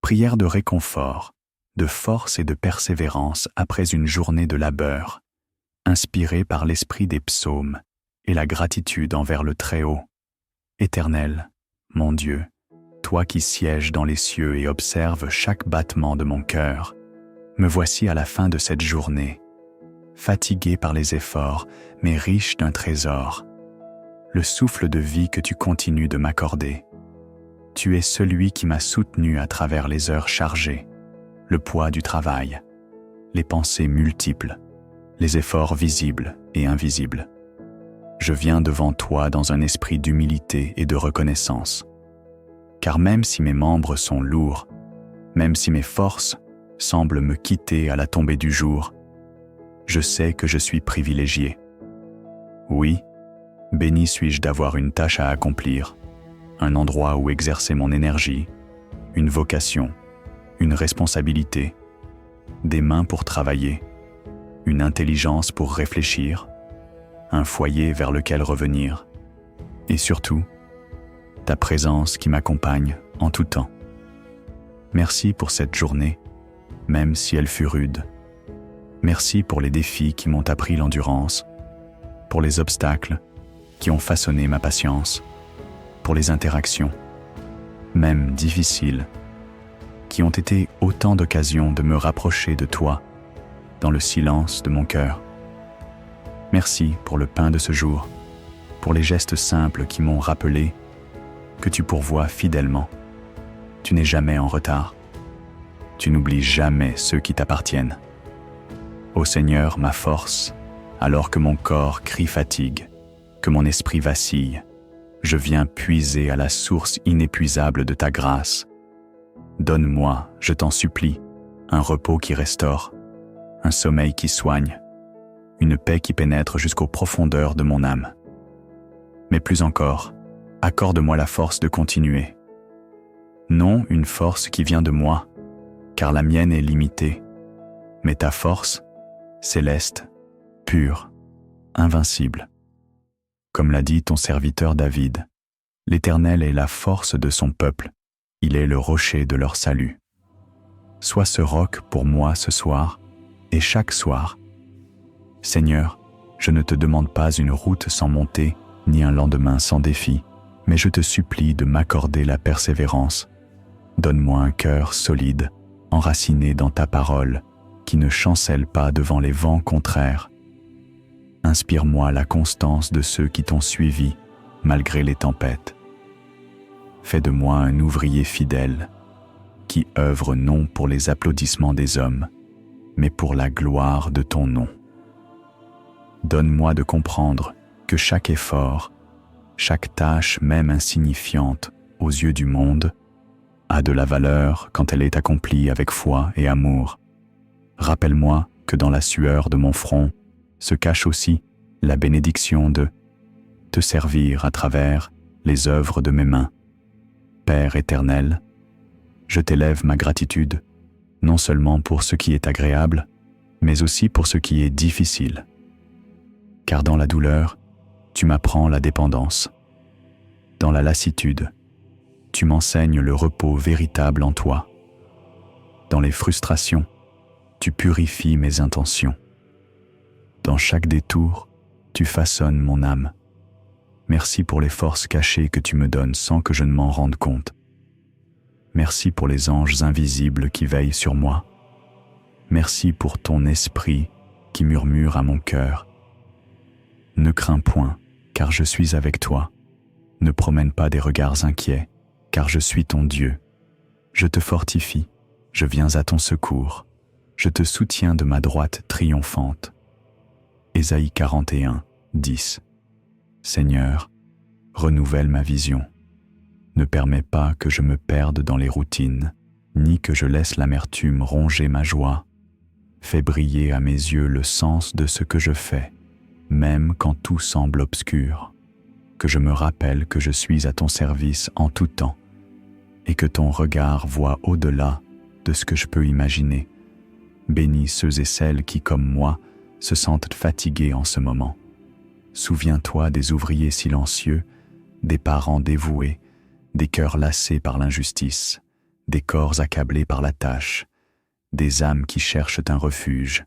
Prière de réconfort, de force et de persévérance après une journée de labeur, inspirée par l'esprit des psaumes et la gratitude envers le Très-Haut. Éternel, mon Dieu, toi qui sièges dans les cieux et observes chaque battement de mon cœur, me voici à la fin de cette journée, fatigué par les efforts, mais riche d'un trésor, le souffle de vie que tu continues de m'accorder. Tu es celui qui m'a soutenu à travers les heures chargées, le poids du travail, les pensées multiples, les efforts visibles et invisibles. Je viens devant toi dans un esprit d'humilité et de reconnaissance. Car même si mes membres sont lourds, même si mes forces semblent me quitter à la tombée du jour, je sais que je suis privilégié. Oui, béni suis-je d'avoir une tâche à accomplir, un endroit où exercer mon énergie, une vocation, une responsabilité, des mains pour travailler, une intelligence pour réfléchir, un foyer vers lequel revenir, et surtout, ta présence qui m'accompagne en tout temps. Merci pour cette journée, même si elle fut rude. Merci pour les défis qui m'ont appris l'endurance, pour les obstacles qui ont façonné ma patience, pour les interactions, même difficiles, qui ont été autant d'occasions de me rapprocher de toi dans le silence de mon cœur. Merci pour le pain de ce jour, pour les gestes simples qui m'ont rappelé que tu pourvois fidèlement. Tu n'es jamais en retard. Tu n'oublies jamais ceux qui t'appartiennent. Ô Seigneur, ma force, alors que mon corps crie fatigue, que mon esprit vacille, je viens puiser à la source inépuisable de ta grâce. Donne-moi, je t'en supplie, un repos qui restaure, un sommeil qui soigne, une paix qui pénètre jusqu'aux profondeurs de mon âme. Mais plus encore, accorde-moi la force de continuer. Non une force qui vient de moi, car la mienne est limitée, mais ta force, céleste, pure, invincible. Comme l'a dit ton serviteur David, l'Éternel est la force de son peuple, il est le rocher de leur salut. Sois ce roc pour moi ce soir et chaque soir. Seigneur, je ne te demande pas une route sans montée, ni un lendemain sans défi, mais je te supplie de m'accorder la persévérance. Donne-moi un cœur solide, enraciné dans ta parole, qui ne chancelle pas devant les vents contraires. Inspire-moi la constance de ceux qui t'ont suivi, malgré les tempêtes. Fais de moi un ouvrier fidèle, qui œuvre non pour les applaudissements des hommes, mais pour la gloire de ton nom. Donne-moi de comprendre que chaque effort, chaque tâche même insignifiante aux yeux du monde, a de la valeur quand elle est accomplie avec foi et amour. Rappelle-moi que dans la sueur de mon front se cache aussi la bénédiction de te servir à travers les œuvres de mes mains. Père éternel, je t'élève ma gratitude, non seulement pour ce qui est agréable, mais aussi pour ce qui est difficile. Car dans la douleur, tu m'apprends la dépendance. Dans la lassitude, tu m'enseignes le repos véritable en toi. Dans les frustrations, tu purifies mes intentions. Dans chaque détour, tu façonnes mon âme. Merci pour les forces cachées que tu me donnes sans que je ne m'en rende compte. Merci pour les anges invisibles qui veillent sur moi. Merci pour ton esprit qui murmure à mon cœur. Ne crains point, car je suis avec toi. Ne promène pas des regards inquiets, car je suis ton Dieu. Je te fortifie, je viens à ton secours. Je te soutiens de ma droite triomphante. Ésaïe 41, 10. Seigneur, renouvelle ma vision. Ne permets pas que je me perde dans les routines, ni que je laisse l'amertume ronger ma joie. Fais briller à mes yeux le sens de ce que je fais, même quand tout semble obscur. Que je me rappelle que je suis à ton service en tout temps, et que ton regard voit au-delà de ce que je peux imaginer. Bénis ceux et celles qui, comme moi, se sentent fatigués en ce moment. Souviens-toi des ouvriers silencieux, des parents dévoués, des cœurs lassés par l'injustice, des corps accablés par la tâche, des âmes qui cherchent un refuge.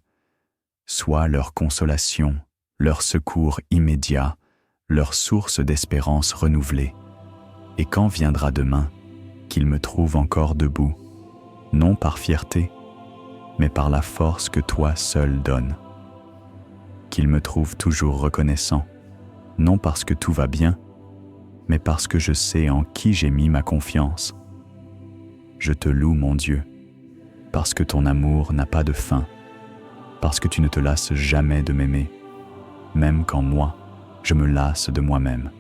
Sois leur consolation, leur secours immédiat, leur source d'espérance renouvelée. Et quand viendra demain, qu'ils me trouvent encore debout, non par fierté, mais par la force que toi seul donnes. Qu'ils me trouvent toujours reconnaissant, non parce que tout va bien, mais parce que je sais en qui j'ai mis ma confiance. Je te loue, mon Dieu, parce que ton amour n'a pas de fin, parce que tu ne te lasses jamais de m'aimer, même quand moi, je me lasse de moi-même.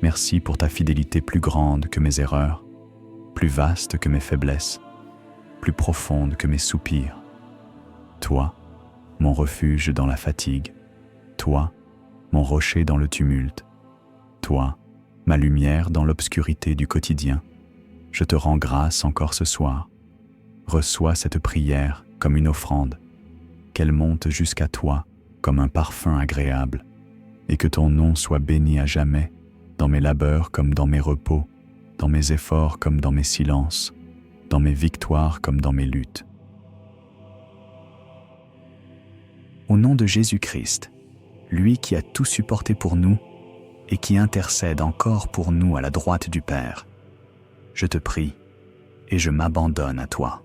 Merci pour ta fidélité plus grande que mes erreurs, plus vaste que mes faiblesses, plus profonde que mes soupirs. Toi, mon refuge dans la fatigue, toi, mon rocher dans le tumulte, toi, ma lumière dans l'obscurité du quotidien, je te rends grâce encore ce soir. Reçois cette prière comme une offrande, qu'elle monte jusqu'à toi comme un parfum agréable, et que ton nom soit béni à jamais, dans mes labeurs comme dans mes repos, dans mes efforts comme dans mes silences, dans mes victoires comme dans mes luttes. Au nom de Jésus-Christ, lui qui a tout supporté pour nous et qui intercède encore pour nous à la droite du Père, je te prie et je m'abandonne à toi.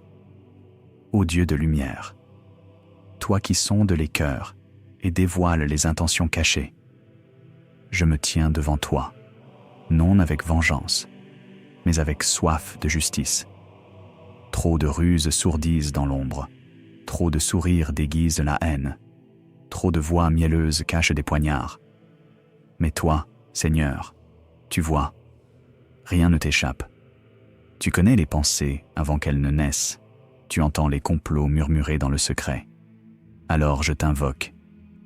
Ô Dieu de lumière, toi qui sondes les cœurs et dévoiles les intentions cachées, je me tiens devant toi, non avec vengeance, mais avec soif de justice. Trop de ruses sourdisent dans l'ombre, trop de sourires déguisent la haine, trop de voix mielleuses cachent des poignards. Mais toi, Seigneur, tu vois, rien ne t'échappe. Tu connais les pensées avant qu'elles ne naissent, tu entends les complots murmurer dans le secret. Alors je t'invoque,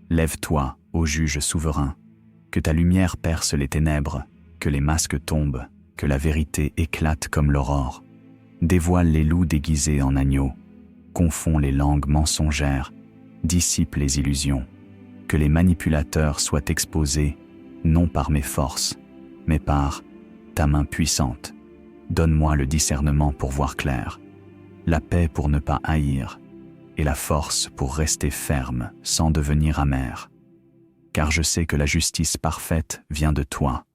lève-toi, ô juge souverain, que ta lumière perce les ténèbres, que les masques tombent, que la vérité éclate comme l'aurore, dévoile les loups déguisés en agneaux, confond les langues mensongères, dissipe les illusions, que les manipulateurs soient exposés, non par mes forces, mais par ta main puissante. Donne-moi le discernement pour voir clair, la paix pour ne pas haïr, et la force pour rester ferme sans devenir amer. Car je sais que la justice parfaite vient de toi.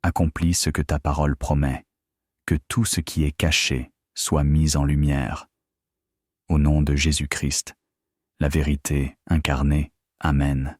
Accomplis ce que ta parole promet, que tout ce qui est caché soit mis en lumière. Au nom de Jésus-Christ, la vérité incarnée. Amen.